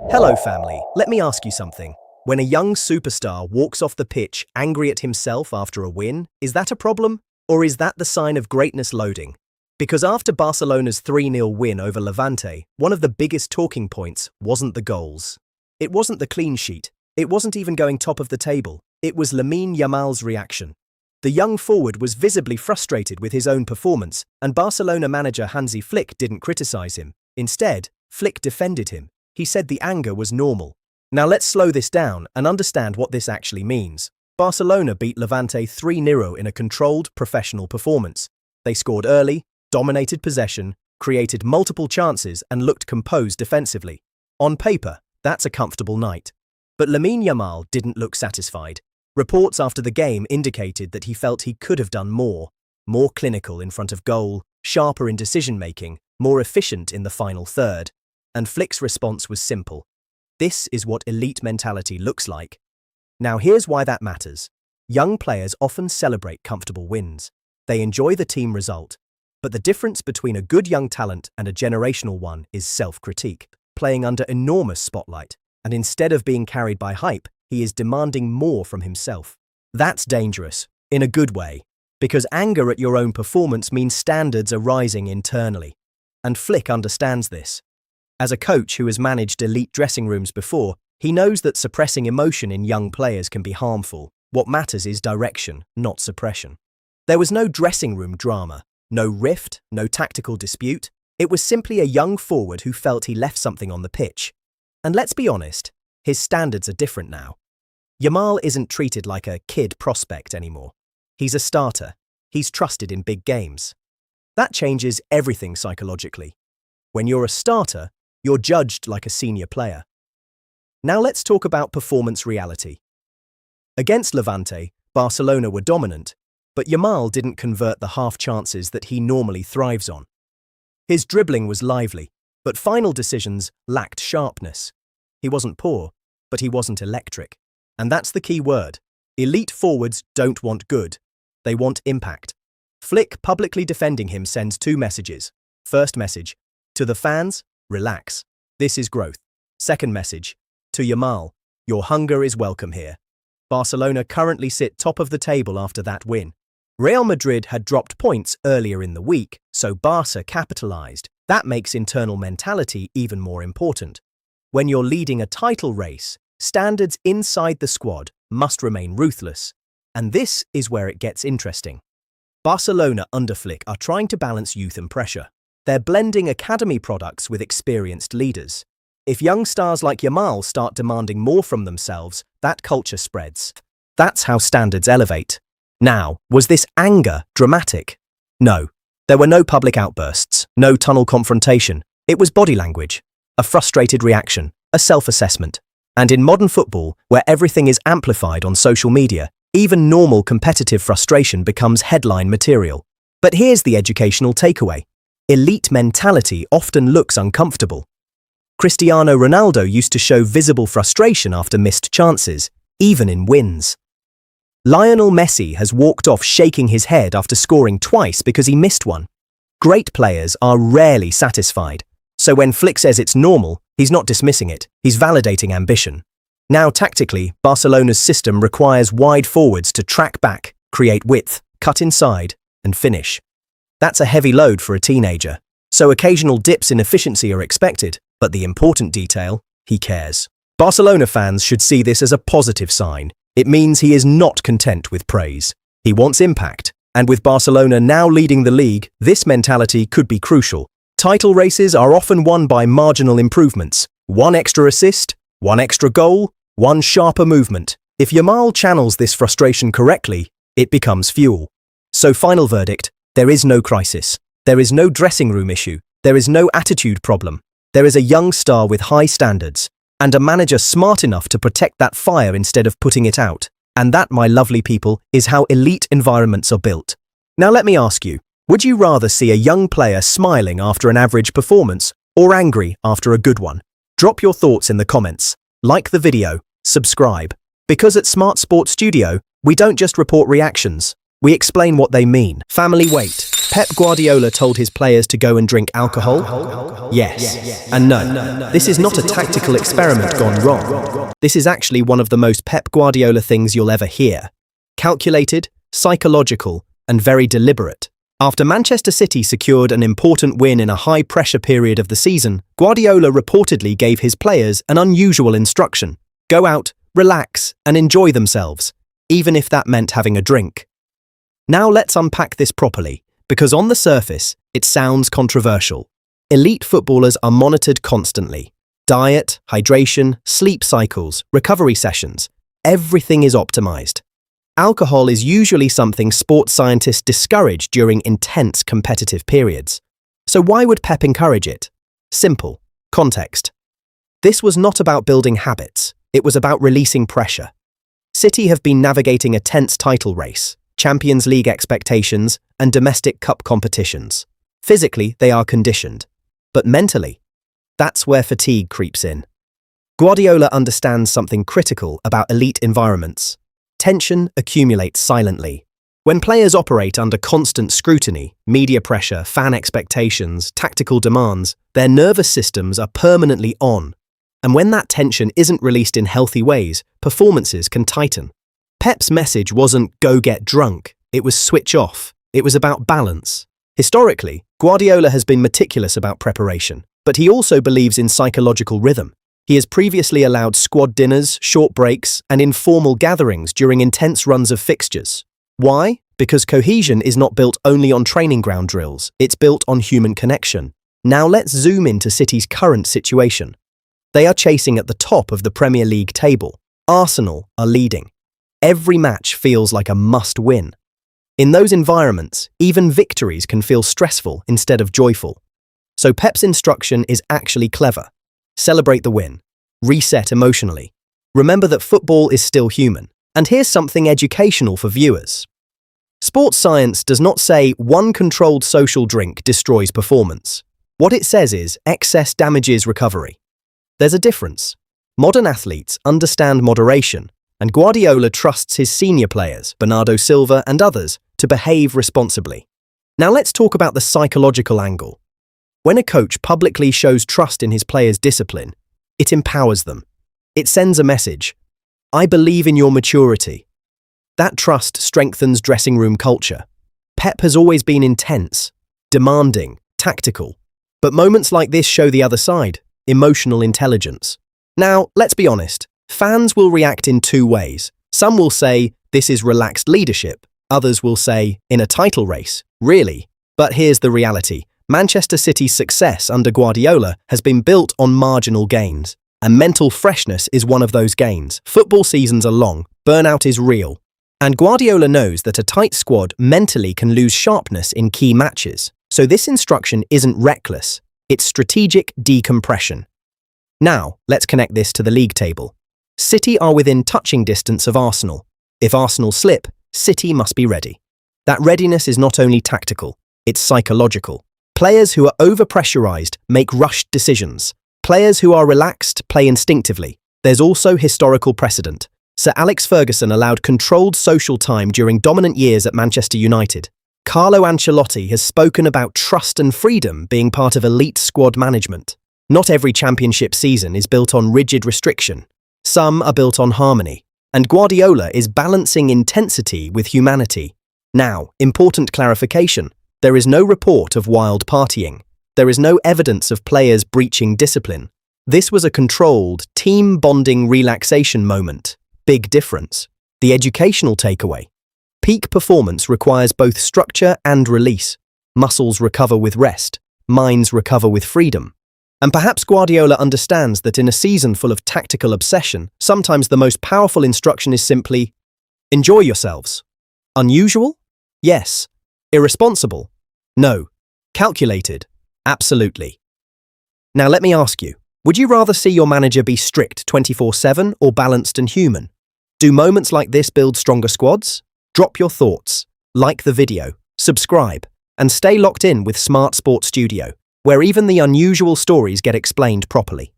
Hello, family. Let me ask you something. When a young superstar walks off the pitch angry at himself after a win, is that a problem? Or is that the sign of greatness loading? Because after Barcelona's 3-0 win over Levante, one of the biggest talking points wasn't the goals. It wasn't the clean sheet. It wasn't even going top of the table. It was Lamine Yamal's reaction. The young forward was visibly frustrated with his own performance, and Barcelona manager Hansi Flick didn't criticize him. Instead, Flick defended him. He said the anger was normal. Now let's slow this down and understand what this actually means. Barcelona beat Levante 3-0 in a controlled, professional performance. They scored early, dominated possession, created multiple chances and looked composed defensively. On paper, that's a comfortable night. But Lamine Yamal didn't look satisfied. Reports after the game indicated that he felt he could have done more clinical in front of goal, sharper in decision-making, more efficient in the final third. And Flick's response was simple. This is what elite mentality looks like. Now here's why that matters. Young players often celebrate comfortable wins. They enjoy the team result. But the difference between a good young talent and a generational one is self-critique, playing under enormous spotlight. And instead of being carried by hype, he is demanding more from himself. That's dangerous, in a good way, because anger at your own performance means standards are rising internally. And Flick understands this. As a coach who has managed elite dressing rooms before, he knows that suppressing emotion in young players can be harmful. What matters is direction, not suppression. There was no dressing room drama, no rift, no tactical dispute. It was simply a young forward who felt he left something on the pitch. And let's be honest, his standards are different now. Yamal isn't treated like a kid prospect anymore. He's a starter. He's trusted in big games. That changes everything psychologically. When you're a starter, you're judged like a senior player. Now let's talk about performance reality. Against Levante, Barcelona were dominant, but Yamal didn't convert the half chances that he normally thrives on. His dribbling was lively, but final decisions lacked sharpness. He wasn't poor, but he wasn't electric. And that's the key word. Elite forwards don't want good. They want impact. Flick publicly defending him sends two messages. First message, to the fans, relax. This is growth. Second message, to Yamal, your hunger is welcome here. Barcelona currently sit top of the table after that win. Real Madrid had dropped points earlier in the week, so Barca capitalized. That makes internal mentality even more important. When you're leading a title race, standards inside the squad must remain ruthless. And this is where it gets interesting. Barcelona under Flick are trying to balance youth and pressure. They're blending academy products with experienced leaders. If young stars like Yamal start demanding more from themselves, that culture spreads. That's how standards elevate. Now, was this anger dramatic? No. There were no public outbursts, no tunnel confrontation. It was body language, a frustrated reaction, a self-assessment. And in modern football, where everything is amplified on social media, even normal competitive frustration becomes headline material. But here's the educational takeaway. Elite mentality often looks uncomfortable. Cristiano Ronaldo used to show visible frustration after missed chances, even in wins. Lionel Messi has walked off shaking his head after scoring twice because he missed one. Great players are rarely satisfied. So when Flick says it's normal, he's not dismissing it, he's validating ambition. Now tactically, Barcelona's system requires wide forwards to track back, create width, cut inside, and finish. That's a heavy load for a teenager. So occasional dips in efficiency are expected, but the important detail, he cares. Barcelona fans should see this as a positive sign. It means he is not content with praise. He wants impact. And with Barcelona now leading the league, this mentality could be crucial. Title races are often won by marginal improvements. One extra assist, one extra goal, one sharper movement. If Yamal channels this frustration correctly, it becomes fuel. So final verdict, there is no crisis. There is no dressing room issue. There is no attitude problem. There is a young star with high standards, and a manager smart enough to protect that fire instead of putting it out. And that, my lovely people, is how elite environments are built. Now let me ask you, would you rather see a young player smiling after an average performance or angry after a good one? Drop your thoughts in the comments. Like the video, subscribe. Because at Smart Sports Studio, we don't just report reactions, we explain what they mean. Family, wait. Pep Guardiola told his players to go and drink alcohol? Yes. And no, this is not a tactical experiment gone wrong. This is actually one of the most Pep Guardiola things you'll ever hear. Calculated, psychological, and very deliberate. After Manchester City secured an important win in a high-pressure period of the season, Guardiola reportedly gave his players an unusual instruction. Go out, relax, and enjoy themselves, even if that meant having a drink. Now let's unpack this properly, because on the surface, it sounds controversial. Elite footballers are monitored constantly. Diet, hydration, sleep cycles, recovery sessions, everything is optimized. Alcohol is usually something sports scientists discourage during intense competitive periods. So why would Pep encourage it? Simple. Context. This was not about building habits, it was about releasing pressure. City have been navigating a tense title race, Champions League expectations, and domestic cup competitions. Physically, they are conditioned. But mentally, that's where fatigue creeps in. Guardiola understands something critical about elite environments. Tension accumulates silently. When players operate under constant scrutiny, media pressure, fan expectations, tactical demands, their nervous systems are permanently on. And when that tension isn't released in healthy ways, performances can tighten. Pep's message wasn't "go get drunk," it was "switch off." It was about balance. Historically, Guardiola has been meticulous about preparation, but he also believes in psychological rhythm. He has previously allowed squad dinners, short breaks, and informal gatherings during intense runs of fixtures. Why? Because cohesion is not built only on training ground drills, it's built on human connection. Now let's zoom into City's current situation. They are chasing at the top of the Premier League table. Arsenal are leading. Every match feels like a must-win. In those environments, even victories can feel stressful instead of joyful. So Pep's instruction is actually clever. Celebrate the win. Reset emotionally. Remember that football is still human. And here's something educational for viewers. Sports science does not say one controlled social drink destroys performance. What it says is excess damages recovery. There's a difference. Modern athletes understand moderation, and Guardiola trusts his senior players, Bernardo Silva and others, to behave responsibly. Now let's talk about the psychological angle. When a coach publicly shows trust in his players' discipline, it empowers them. It sends a message. I believe in your maturity. That trust strengthens dressing room culture. Pep has always been intense, demanding, tactical. But moments like this show the other side, emotional intelligence. Now, let's be honest, fans will react in two ways. Some will say, this is relaxed leadership. Others will say, in a title race, really? But here's the reality. Manchester City's success under Guardiola has been built on marginal gains, and mental freshness is one of those gains. Football seasons are long, burnout is real, and Guardiola knows that a tight squad mentally can lose sharpness in key matches. So this instruction isn't reckless, it's strategic decompression. Now, let's connect this to the league table. City are within touching distance of Arsenal. If Arsenal slip, City must be ready. That readiness is not only tactical, it's psychological. Players who are overpressurized make rushed decisions. Players who are relaxed play instinctively. There's also historical precedent. Sir Alex Ferguson allowed controlled social time during dominant years at Manchester United. Carlo Ancelotti has spoken about trust and freedom being part of elite squad management. Not every championship season is built on rigid restriction. Some are built on harmony. And Guardiola is balancing intensity with humanity. Now, important clarification. There is no report of wild partying. There is no evidence of players breaching discipline. This was a controlled, team-bonding relaxation moment. Big difference. The educational takeaway. Peak performance requires both structure and release. Muscles recover with rest. Minds recover with freedom. And perhaps Guardiola understands that in a season full of tactical obsession, sometimes the most powerful instruction is simply, enjoy yourselves. Unusual? Yes. Irresponsible? No. Calculated? Absolutely. Now let me ask you, would you rather see your manager be strict 24/7 or balanced and human? Do moments like this build stronger squads? Drop your thoughts, like the video, subscribe, and stay locked in with Smart Sports Studio, where even the unusual stories get explained properly.